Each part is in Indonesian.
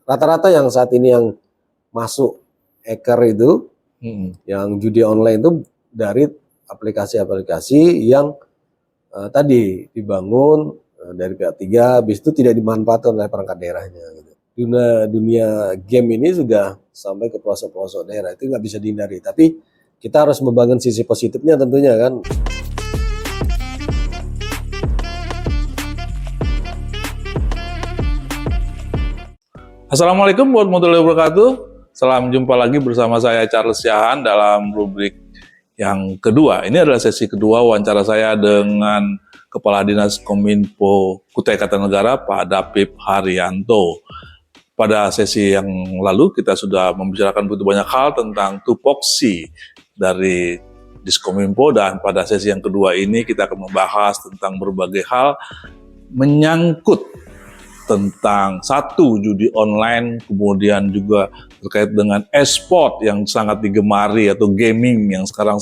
rata-rata yang saat ini yang masuk hacker itu, yang judi online itu dari aplikasi-aplikasi yang tadi dibangun dari pihak ketiga, habis itu tidak dimanfaatkan oleh perangkat daerahnya. Gitu. Dunia game ini sudah sampai ke pelosok-pelosok daerah, itu nggak bisa dihindari. Tapi kita harus membangun sisi positifnya tentunya kan. Assalamualaikum warahmatullahi wabarakatuh. Salam jumpa lagi bersama saya Charles Yahan dalam rubrik yang kedua. Ini adalah sesi kedua wawancara saya dengan Kepala Dinas Kominfo Kutai Kartanegara Pak Dapip Haryanto. Pada sesi yang lalu kita sudah membicarakan begitu banyak hal tentang tupoksi dari Diskominfo, dan pada sesi yang kedua ini kita akan membahas tentang berbagai hal menyangkut tentang satu judi online, kemudian juga terkait dengan e-sport yang sangat digemari atau gaming yang sekarang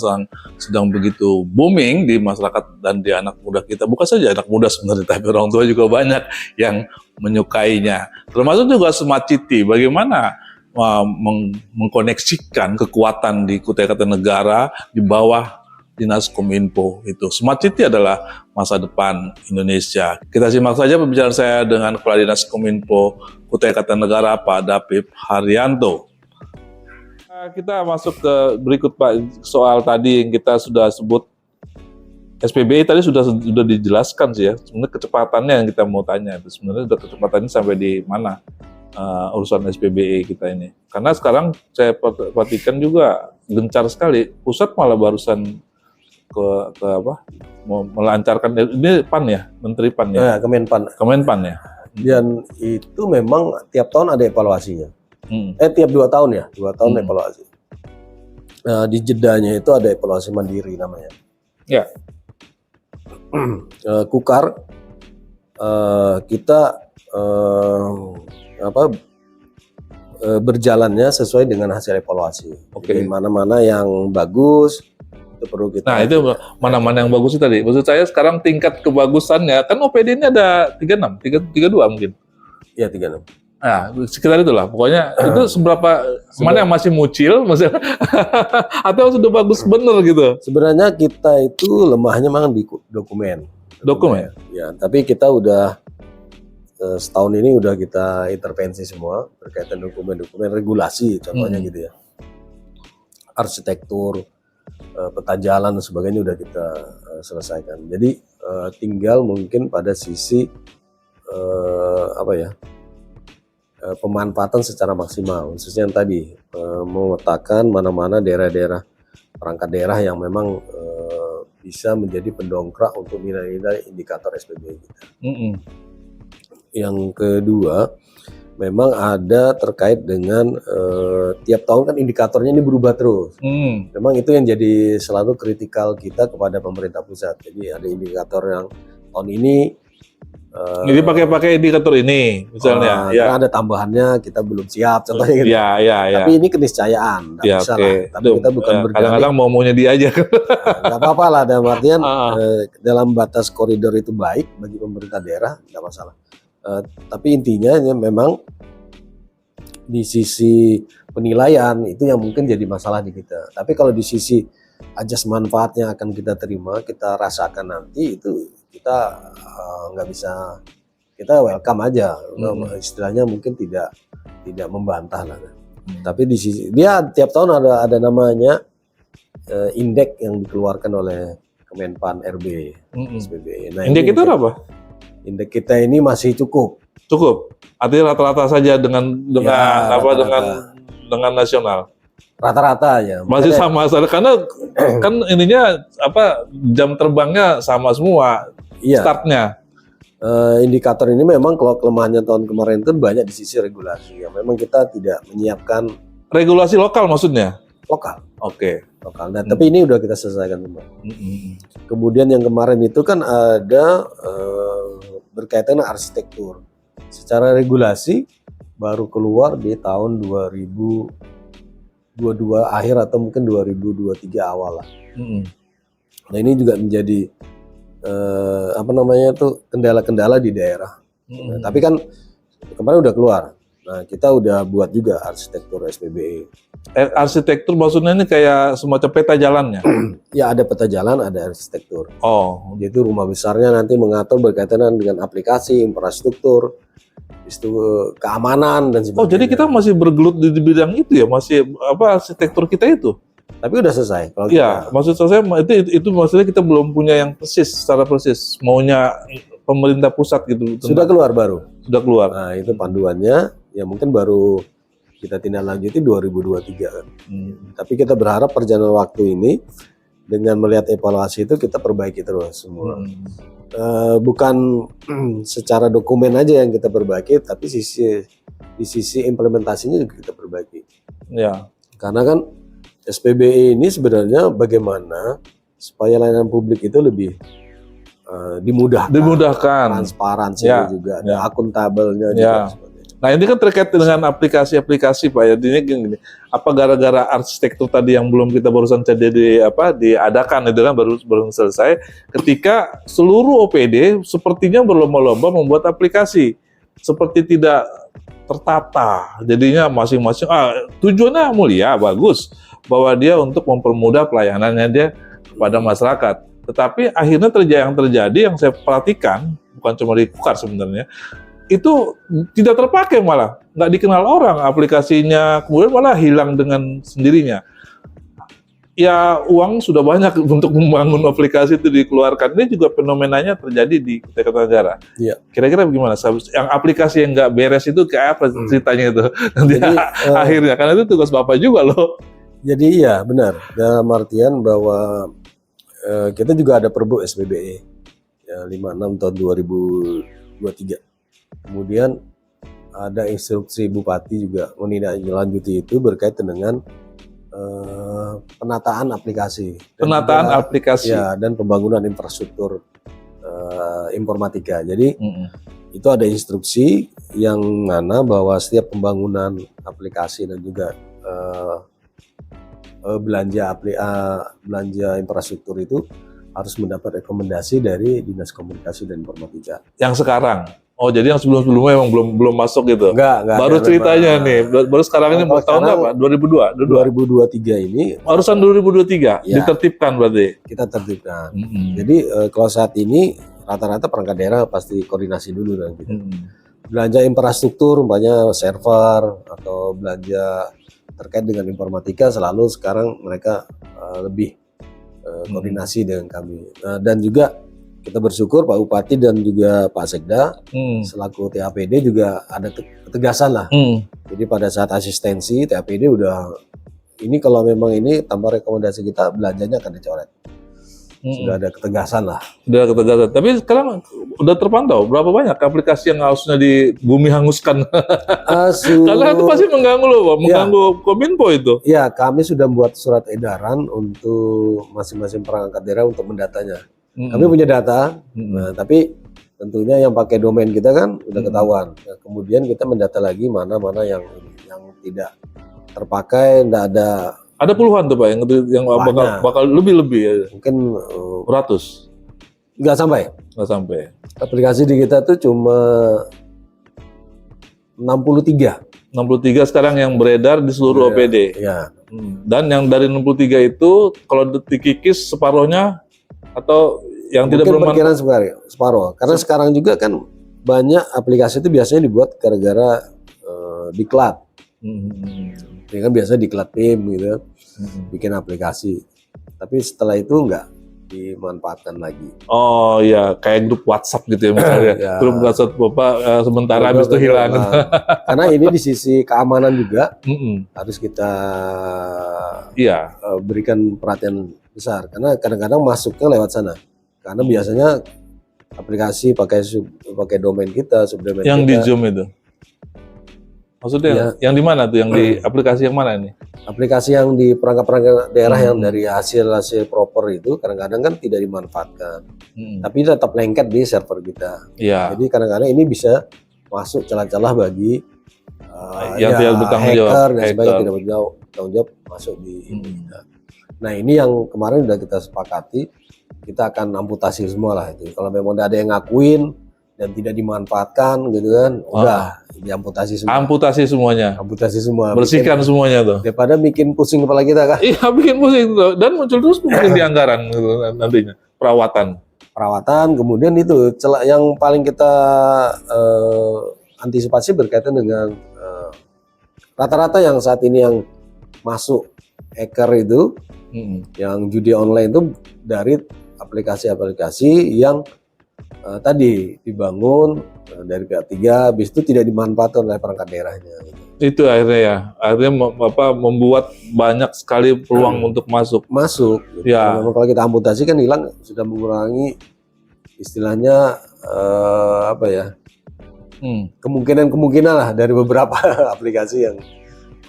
sedang begitu booming di masyarakat dan di anak muda kita. Bukan saja anak muda sebenarnya, tapi orang tua juga banyak yang menyukainya. Termasuk juga Smart City, bagaimana mengkoneksikan kekuatan di Kutai Kartanegara di bawah Dinas Kominfo itu. Smart City adalah masa depan Indonesia. Kita simak saja pembicaraan saya dengan Kepala Dinas Kominfo Kutai Kartanegara Pak Dapip Haryanto. Kita masuk ke berikut Pak, soal tadi yang kita sudah sebut SPBI tadi sudah dijelaskan sih ya. Sebenarnya kecepatannya yang kita mau tanya itu sebenarnya sudah kecepatannya sampai di mana urusan SPBI kita ini. Karena sekarang saya perhatikan juga gencar sekali. Pusat malah barusan ke apa? Mau melancarkan ini PAN ya, Menteri PAN ya. Kemenpan ya. Dan itu memang tiap tahun ada evaluasinya. Tiap 2 tahun ya, 2 tahun evaluasi. Di jedanya itu ada evaluasi mandiri namanya. Ya. Kukar kita berjalannya sesuai dengan hasil evaluasi. Oke. Jadi mana-mana yang bagus itu perlu kita. Nah, itu mana-mana yang bagus itu tadi. Maksud saya sekarang tingkat kebagusannya kan OPD ini ada 36, 32 mungkin. Iya, 36. Nah, sekitar itulah. Pokoknya itu seberapa mana yang masih mucil maksudnya atau sudah bagus bener gitu. Sebenarnya kita itu lemahnya memang di dokumen. Ya, tapi kita udah setahun ini udah kita intervensi semua berkaitan dokumen regulasi contohnya gitu ya. Arsitektur, peta jalan dan sebagainya udah kita selesaikan. Jadi tinggal mungkin pada sisi pemanfaatan secara maksimal, khususnya yang tadi memetakan mana-mana daerah-daerah perangkat daerah yang memang bisa menjadi pendongkrak untuk nilai-nilai indikator SPBI kita. Yang kedua, memang ada terkait dengan tiap tahun kan indikatornya ini berubah terus. Memang itu yang jadi selalu kritikal kita kepada pemerintah pusat. Jadi ada indikator yang tahun ini jadi pakai indikator ini misalnya. Ada tambahannya, kita belum siap contohnya gitu. Tapi ini keniscayaan, nggak bisa lah. Tapi kita bukan berdalih. Kadang-kadang maunya dia aja. Nggak apa-apa lah, dalam artian dalam batas koridor itu baik bagi pemerintah daerah, nggak masalah. Tapi intinya memang di sisi penilaian itu yang mungkin jadi masalah di kita. Tapi kalau di sisi ajas manfaatnya akan kita terima, kita rasakan nanti itu kita nggak bisa, kita welcome aja. Istilahnya mungkin tidak membantah lah. Tapi di sisi dia tiap tahun ada namanya indeks yang dikeluarkan oleh Kemenpan RB, SPBI. Nah, indeks itu apa? Indeks kita ini masih cukup. Artinya rata-rata saja dengan nasional. Rata-rata ya. Masih sama karena kan ininya jam terbangnya sama semua. Startnya. Indikator ini memang kalau kelemahannya tahun kemarin itu banyak di sisi regulasi. Ya, memang kita tidak menyiapkan regulasi lokal maksudnya. Lokal. Oke. Lokal. Nah, tapi ini udah kita selesaikan semua. Kemudian yang kemarin itu kan ada berkaitan dengan arsitektur. Secara regulasi baru keluar di tahun 2022 akhir atau mungkin 2023 awal lah. Nah, ini juga menjadi kendala-kendala di daerah. Tapi kan kemarin udah keluar. Nah, kita udah buat juga arsitektur SPBE. Arsitektur maksudnya ini kayak semacam peta jalannya. Ya, ada peta jalan, ada arsitektur. Oh, Itu rumah besarnya nanti mengatur berkaitan dengan aplikasi, infrastruktur, itu keamanan dan sebagainya. oh jadi kita masih bergelut di bidang itu ya, masih apa arsitektur kita itu? Tapi udah selesai. Kalau Iya, maksud saya itu maksudnya kita belum punya yang persis, secara persis maunya pemerintah pusat gitu. sudah keluar baru. Sudah keluar. Nah, itu panduannya ya mungkin baru kita tindak lanjuti 2023 kan. Tapi kita berharap perjalanan waktu ini dengan melihat evaluasi itu kita perbaiki terus semua. Bukan secara dokumen aja yang kita perbaiki, tapi di sisi implementasinya juga kita perbaiki. Ya. Karena kan SPBE ini sebenarnya bagaimana supaya layanan publik itu lebih dimudahkan, transparansinya juga, ada akuntabelnya juga. Nah ini kan terkait dengan aplikasi-aplikasi Pak ya. Ini gini, apa gara-gara arsitektur tadi yang belum kita barusan diadakan itu kan baru selesai, ketika seluruh OPD sepertinya berlomba-lomba membuat aplikasi seperti tidak tertata, jadinya masing-masing tujuannya mulia, bagus, bahwa dia untuk mempermudah pelayanannya dia kepada masyarakat. Tetapi akhirnya yang terjadi yang saya perhatikan, bukan cuma di Kukar sebenarnya, itu tidak terpakai, malah nggak dikenal orang aplikasinya, kemudian malah hilang dengan sendirinya. Ya uang sudah banyak untuk membangun aplikasi itu dikeluarkan. Ini juga fenomenanya terjadi di Kutai Kartanegara. Iya. Kira-kira bagaimana? Yang aplikasi yang nggak beres itu kayak apa ceritanya itu? Nanti akhirnya, karena itu tugas Bapak juga loh. Jadi iya benar, dalam artian bahwa kita juga ada Perbu SPBE ya, 56 tahun 2023. Kemudian ada instruksi Bupati juga menindaklanjuti itu berkaitan dengan penataan aplikasi. Aplikasi. Ya, dan pembangunan infrastruktur informatika. Jadi itu ada instruksi yang mana bahwa setiap pembangunan aplikasi dan juga belanja infrastruktur itu harus mendapat rekomendasi dari Dinas Komunikasi dan Informatika. Yang sekarang? Oh, jadi yang sebelum-sebelumnya emang belum masuk gitu? Enggak. Baru ceritanya nih, baru sekarang ini tahun apa? 2023 ini. Barusan 2023 ya, ditertibkan berarti? Kita tertibkan. Jadi kalau saat ini rata-rata perangkat daerah pasti koordinasi dulu dengan kita. Belanja infrastruktur, umpamanya server atau belanja terkait dengan informatika selalu sekarang mereka lebih koordinasi dengan kami. Dan juga kita bersyukur Pak Bupati dan juga Pak Sekda selaku TAPD juga ada ketegasan lah. Jadi pada saat asistensi TAPD udah ini kalau memang ini tanpa rekomendasi kita belanjanya akan dicoret. Sudah ada ketegasan lah. Sudah ada ketegasan. Tapi sekarang udah terpantau berapa banyak aplikasi yang harusnya di bumi hanguskan? Karena itu pasti mengganggu loh, Pak. Mengganggu Kominfo itu. Iya, kami sudah membuat surat edaran untuk masing-masing perangkat daerah untuk mendatanya. Kami punya data, nah, tapi tentunya yang pakai domain kita kan udah ketahuan. Nah, kemudian kita mendata lagi mana-mana yang tidak terpakai, tidak ada. Ada puluhan tuh Pak yang bakal lebih ya. Mungkin ratus. Nggak sampai. Aplikasi di kita tuh cuma 63 sekarang yang beredar di seluruh OPD. Ya. Dan yang dari 63 itu kalau dikikis separuhnya atau yang mungkin tidak bermanfaat separuh. Karena sekarang juga kan banyak aplikasi itu biasanya dibuat gara-gara diklat. Ya kan biasa diklat PIM gitu, bikin aplikasi. Tapi setelah itu nggak dimanfaatkan lagi. Oh iya, kayak grup WhatsApp gitu ya misalnya. Grup WhatsApp Bapak sementara habis itu hilang. Karena ini di sisi keamanan juga harus kita berikan perhatian besar. Karena kadang-kadang masuknya lewat sana. Karena biasanya aplikasi pakai domain kita, subdomain yang kita. Di Zoom itu. Maksudnya yang di mana tuh? Yang di aplikasi yang mana ini? Aplikasi yang di perangkat-perangkat daerah yang dari hasil proper itu kadang-kadang kan tidak dimanfaatkan. Tapi tetap lengket di server kita. Jadi kadang-kadang ini bisa masuk celah-celah bagi yang tidak bertanggung jawab, hacker dan sebagainya tidak bertanggung jawab masuk di kita. Nah ini yang kemarin sudah kita sepakati, kita akan amputasi semua lah itu. Kalau memang ada yang ngakuin dan tidak dimanfaatkan gitu kan, udah diamputasi semua. Amputasi semuanya. Amputasi semua. Bersihkan semuanya tuh. Daripada bikin pusing kepala kita kan. Iya, bikin pusing tuh. Dan muncul terus mungkin di anggaran gitu, nantinya perawatan. Kemudian itu yang paling kita antisipasi berkaitan dengan rata-rata yang saat ini yang masuk hacker itu, yang judi online itu dari aplikasi-aplikasi yang tadi dibangun dari pihak tiga, habis itu tidak dimanfaatkan oleh perangkat daerahnya. Itu akhirnya membuat banyak sekali peluang untuk masuk. Gitu. Ya. Kalau kita amputasi kan hilang, sudah mengurangi istilahnya kemungkinan lah dari beberapa aplikasi yang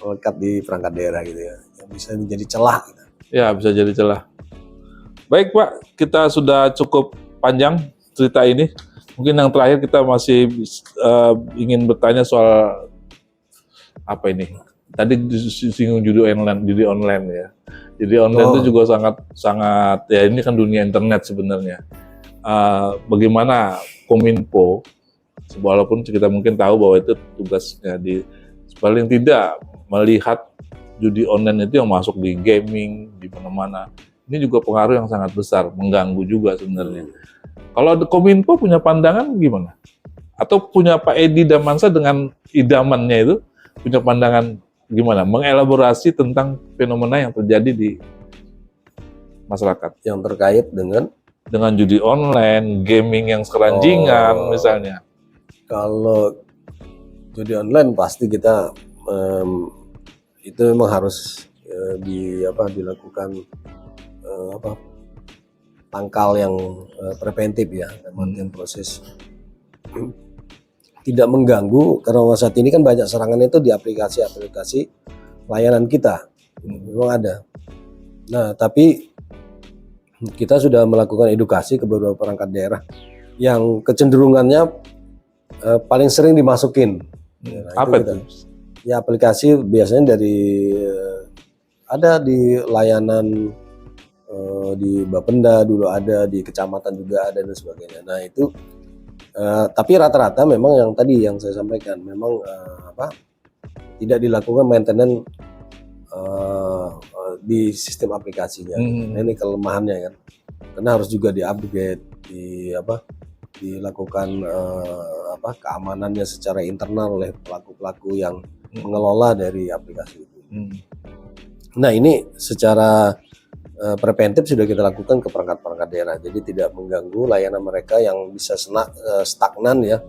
melekat di perangkat daerah gitu ya, yang bisa menjadi celah. Gitu. Ya, bisa jadi celah. Baik Pak, kita sudah cukup panjang cerita ini. Mungkin yang terakhir kita masih ingin bertanya soal apa ini? Tadi disinggung judi online ya. Judi online itu juga sangat ya, ini kan dunia internet sebenarnya. Bagaimana Kominfo, walaupun kita mungkin tahu bahwa itu tugasnya paling tidak melihat judi online itu yang masuk di gaming di mana-mana. Ini juga pengaruh yang sangat besar, mengganggu juga sebenarnya. Kalau Kominfo punya pandangan gimana? Atau punya Pak Edi Damansa dengan idamannya itu punya pandangan gimana? Mengelaborasi tentang fenomena yang terjadi di masyarakat yang terkait dengan judi online, gaming yang sekeranjingan misalnya. Kalau judi online pasti kita itu memang harus dilakukan tangkal yang preventif ya, kemudian proses tidak mengganggu, karena saat ini kan banyak serangan itu di aplikasi-aplikasi layanan kita, memang ada. Nah, tapi kita sudah melakukan edukasi ke beberapa perangkat daerah yang kecenderungannya paling sering dimasukin. Nah, apa itu? Ya, aplikasi biasanya dari ada di layanan di Bapenda dulu ada, di kecamatan juga ada dan sebagainya. Nah itu tapi rata-rata memang yang tadi yang saya sampaikan memang tidak dilakukan maintenance di sistem aplikasinya. Nah, ini kelemahannya kan, karena harus juga diupgrade, dilakukan keamanannya secara internal oleh pelaku-pelaku yang mengelola dari aplikasi itu. Nah ini secara preventif sudah kita lakukan ke perangkat-perangkat daerah, jadi tidak mengganggu layanan mereka yang bisa stagnan ya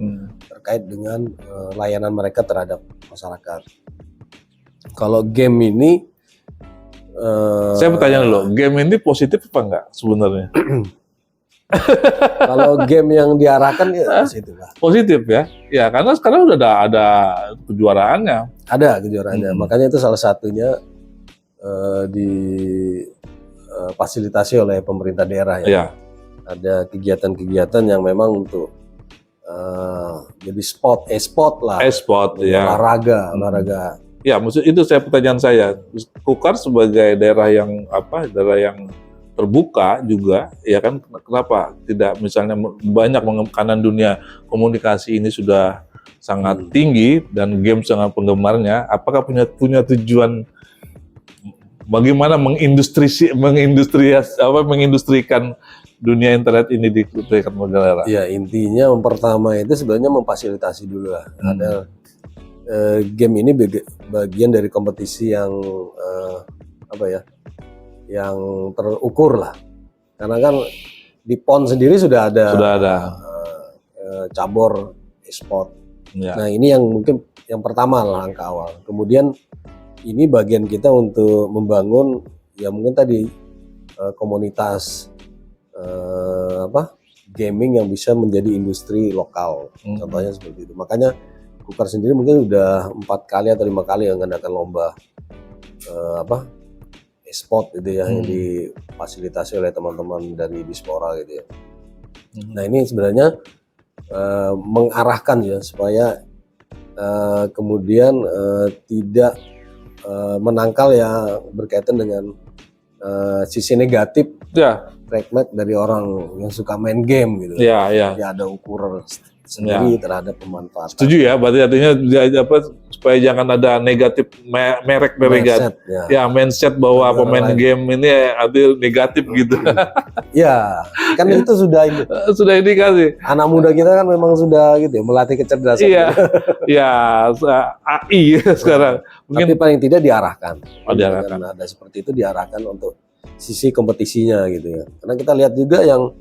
terkait dengan layanan mereka terhadap masyarakat. Kalau game ini saya bertanya dulu, game ini positif apa enggak sebenarnya? Kalau game yang diarahkan ya positif lah. Positif ya, ya karena sekarang udah ada kejuaraannya. Ada kejuaraannya, makanya itu salah satunya fasilitasi oleh pemerintah daerah ya. Ya. Ada kegiatan-kegiatan yang memang untuk jadi e-sport lah. E-sport ya. Olahraga. Ya, maksud itu pertanyaan saya. Kukar sebagai daerah yang terbuka juga, ya kan? Kenapa tidak misalnya banyak karena dunia komunikasi ini sudah sangat tinggi dan game sangat penggemarnya. Apakah punya tujuan bagaimana mengindustrikan dunia internet ini di negara? Ya, intinya yang pertama itu sebenarnya memfasilitasi dulu lah. Ada game ini bagian dari kompetisi yang yang terukur lah. Karena kan di PON sendiri sudah ada cabur e-sport. Ya. Nah, ini yang mungkin yang pertama langkah awal. Kemudian ini bagian kita untuk membangun ya mungkin tadi komunitas gaming yang bisa menjadi industri lokal, contohnya seperti itu. Makanya Kukar sendiri mungkin udah 4 kali atau 5 kali yang mengadakan lomba e-sport gitu ya, yang difasilitasi oleh teman-teman dari Dispora gitu ya. Nah ini sebenarnya mengarahkan ya supaya kemudian tidak menangkal ya berkaitan dengan sisi negatif trackback dari orang yang suka main game gitu. Ya. Jadi ada ukuran sendiri terhadap pemanfaatan. Setuju ya, berarti artinya supaya jangan ada negatif merek Mindset, mindset bahwa pemain game ini artinya negatif gitu. Ya, kan itu sudah indikasi. Anak muda kita kan memang sudah gitu ya, melatih kecerdasan. Iya, ya AI sekarang. Tapi paling tidak diarahkan. Diarahkan. Ada seperti itu diarahkan untuk sisi kompetisinya gitu ya. Karena kita lihat juga yang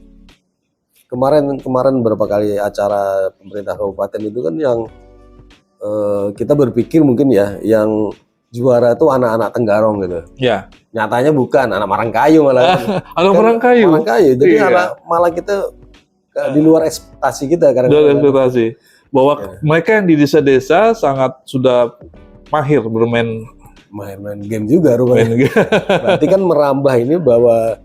kemarin berapa kali acara pemerintah kabupaten itu kan yang kita berpikir mungkin ya yang juara itu anak-anak Tenggarong gitu. Ya. Nyatanya bukan, anak Marangkayu malah. Anak Marangkayu. Jadi malah kita di luar ekspektasi kita karena ekspektasi bahwa mereka yang di desa-desa sangat sudah mahir bermain game juga rupanya. Berarti kan merambah ini bahwa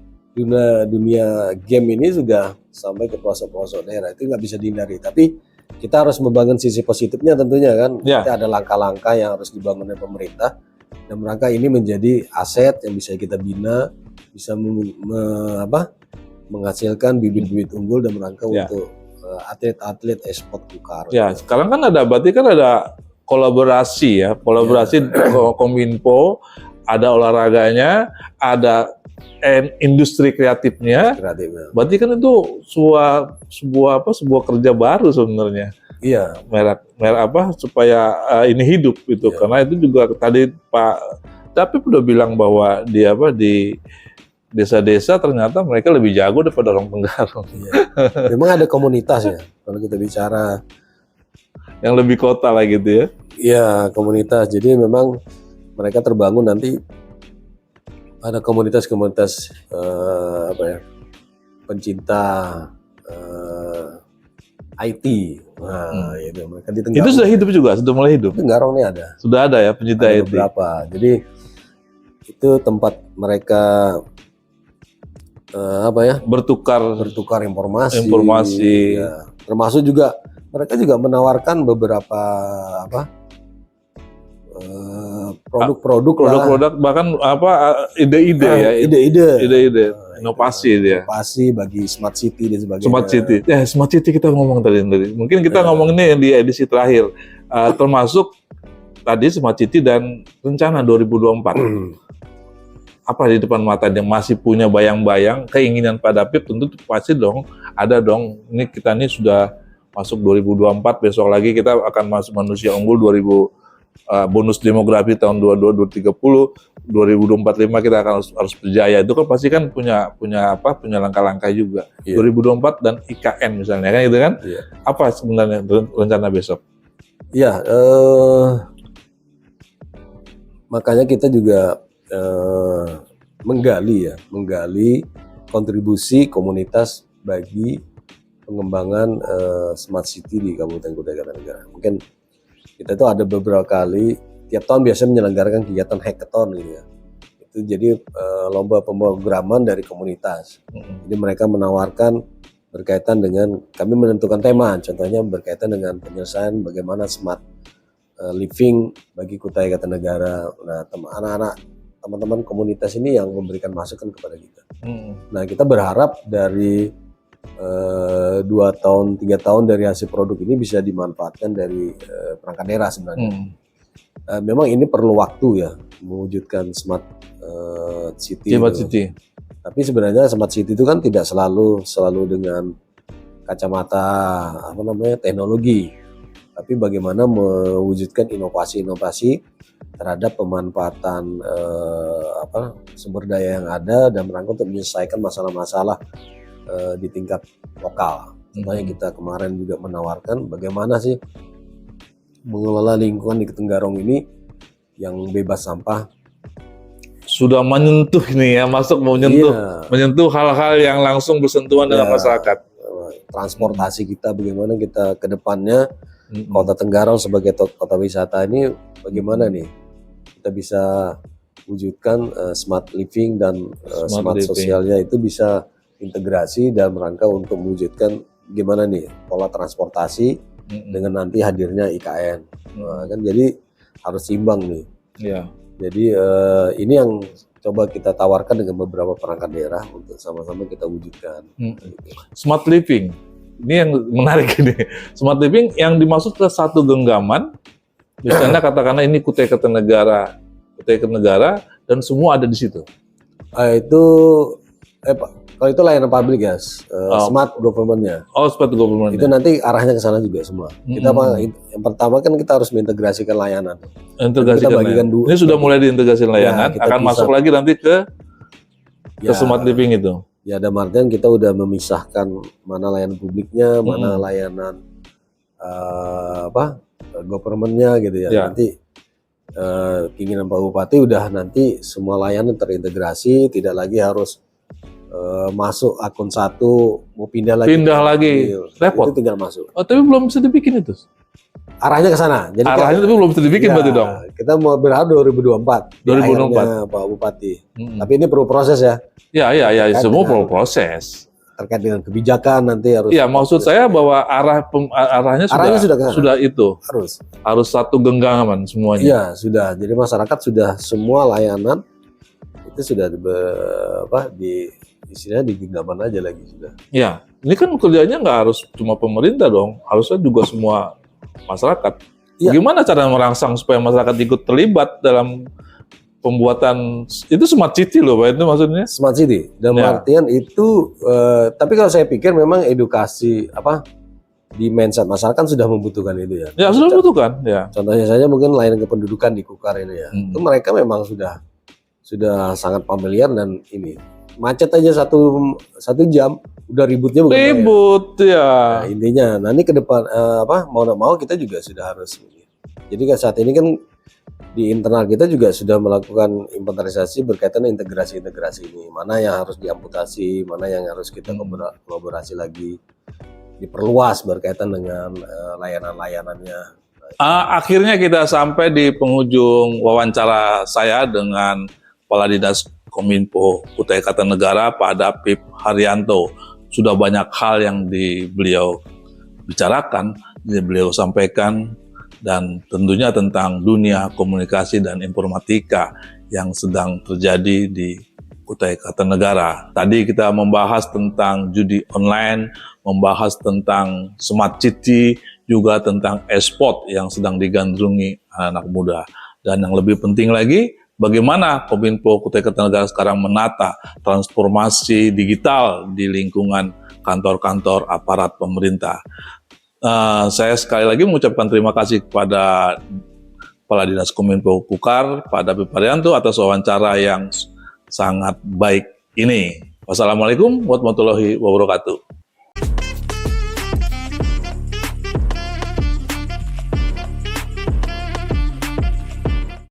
dunia game ini sudah sampai ke pelosok-pelosok daerah, itu nggak bisa dihindari. Tapi kita harus membangun sisi positifnya tentunya kan. Kita ada langkah-langkah yang harus dibangun oleh pemerintah dan merangka ini menjadi aset yang bisa kita bina, bisa menghasilkan bibit-bibit unggul dan merangka untuk atlet-atlet e-sport Kukar. Ya, sekarang kan berarti kan ada kolaborasi Kominfo, ada olahraganya, ada industri kreatifnya. Berarti kan itu sebuah kerja baru sebenarnya. Iya. Merek supaya ini hidup gitu. Iya. Karena itu juga tadi Pak David udah bilang bahwa di desa-desa ternyata mereka lebih jago daripada orang Tenggarong. Iya. Memang ada komunitas ya. Kalau kita bicara yang lebih kota lah gitu ya. Iya, komunitas. Jadi memang mereka terbangun nanti ada komunitas-komunitas pencinta IT. Nah, itu mereka di Tenggarong. Itu sudah hidup juga, sudah mulai hidup. Tenggarong ini ada. Sudah ada ya pencinta IT. Beberapa. Jadi itu tempat mereka bertukar informasi. Ya. Termasuk juga mereka juga menawarkan beberapa produk bahkan ide-ide inovasi bagi smart city dan sebagainya. Smart city kita ngomong tadi. Mungkin kita ngomong ini di edisi terakhir, termasuk tadi smart city dan rencana 2024. Apa di depan mata yang masih punya bayang-bayang keinginan Pak David, tentu pasti ada dong. Ini kita sudah masuk 2024, besok lagi kita akan masuk manusia unggul 2000. Bonus demografi tahun 2030, 2045 kita akan harus berjaya. Itu kan pasti kan punya langkah-langkah juga. 2024 dan IKN misalnya kan gitu kan. Apa sebenarnya rencana besok? Iya, makanya kita juga menggali kontribusi komunitas bagi pengembangan smart city di Kabupaten Kutai Kartanegara. Mungkin kita itu ada beberapa kali tiap tahun biasanya menyelenggarakan kegiatan hackathon gitu ya. Itu jadi lomba pemrograman dari komunitas. Jadi mereka menawarkan berkaitan dengan kami menentukan tema, contohnya berkaitan dengan penyelesaian bagaimana smart living bagi Kutai Kartanegara. Nah, teman-teman komunitas ini yang memberikan masukan kepada kita. Nah, kita berharap dari 2 tahun, 3 tahun dari hasil produk ini bisa dimanfaatkan dari perangkat daerah sebenarnya. Memang ini perlu waktu ya mewujudkan smart city. Tapi sebenarnya smart city itu kan tidak selalu dengan kacamata teknologi, tapi bagaimana mewujudkan inovasi-inovasi terhadap pemanfaatan sumber daya yang ada dan merangkul untuk menyelesaikan masalah-masalah di tingkat lokal. Contohnya kita kemarin juga menawarkan bagaimana sih mengelola lingkungan di Tenggarong ini yang bebas sampah. Sudah menyentuh nih ya, menyentuh hal-hal yang langsung bersentuhan dengan masyarakat. Transportasi kita, bagaimana kita ke depannya Kota Tenggarong sebagai kota wisata ini bagaimana nih kita bisa wujudkan smart living dan smart sosialnya itu bisa integrasi dalam rangka untuk mewujudkan gimana nih pola transportasi dengan nanti hadirnya IKN. Kan jadi harus seimbang nih. Jadi ini yang coba kita tawarkan dengan beberapa perangkat daerah untuk sama-sama kita wujudkan. Smart living. ini yang menarik ini. Smart living yang dimaksud ke satu genggaman, misalnya katakanlah ini Kutai Kartanegara, dan semua ada di situ. Itu kalau itu layanan publik ya, smart government-nya. Oh, smart government. Itu nanti arahnya ke sana juga semua. Kita yang pertama kan kita harus mengintegrasikan layanan. Integrasikan layanan. Ini sudah mulai diintegrasikan layanan, akan masuk lagi nanti ke smart living itu. Ya, ada artian kita udah memisahkan mana layanan publiknya, mana layanan government-nya gitu ya. Nanti keinginan Pak Bupati udah nanti semua layanan terintegrasi, tidak lagi harus masuk akun satu, mau pindah lagi. Repot. Itu tinggal masuk. Oh, tapi belum bisa dibikin itu. Arahnya ke sana. Jadi arahnya tapi belum bisa dibikin berarti dong. Kita mau berharap 2024. 2024 Pak Bupati. Tapi ini perlu proses ya. Iya, semua perlu proses. Terkait dengan kebijakan nanti harus. Iya, maksud saya bahwa arahnya sudah itu. Harus satu genggaman semuanya. Iya, sudah. Jadi masyarakat sudah semua layanan itu sudah istilahnya di genggaman aja lagi sudah. Iya, ini kan kerjanya nggak harus cuma pemerintah dong, harusnya juga semua masyarakat. Ya. Bagaimana cara merangsang supaya masyarakat ikut terlibat dalam pembuatan itu smart city loh, Pak, itu maksudnya? Smart city, dalam artian itu, tapi kalau saya pikir memang edukasi di mindset masyarakat sudah membutuhkan itu ya. Ya, sudah membutuhkan, ya. Contohnya saja mungkin layanan kependudukan di Kukar ini ya. Itu mereka memang sudah sangat familiar dan ini. Macet aja satu jam udah ributnya ya. Nah, intinya ini ke depan mau nggak mau kita juga sudah harus. Jadi saat ini kan di internal kita juga sudah melakukan inventarisasi berkaitan integrasi ini, mana yang harus diamputasi, mana yang harus kita kolaborasi lagi, diperluas berkaitan dengan layanan-layanannya. Akhirnya kita sampai di penghujung wawancara saya dengan Kepala Dinas Kominfo Kutai Kartanegara, Pak Dapip Haryanto. Sudah banyak hal yang beliau bicarakan, beliau sampaikan, dan tentunya tentang dunia komunikasi dan informatika yang sedang terjadi di Kutai Kartanegara. Tadi kita membahas tentang judi online, membahas tentang smart city, juga tentang e-sport yang sedang digandrungi anak muda. Dan yang lebih penting lagi, bagaimana Kominfo Kutai Kartanegara sekarang menata transformasi digital di lingkungan kantor-kantor aparat pemerintah. Saya sekali lagi mengucapkan terima kasih kepada Kepala Dinas Kominfo Kukar, Pak Dapip Haryanto, atas wawancara yang sangat baik ini. Wassalamualaikum warahmatullahi wabarakatuh.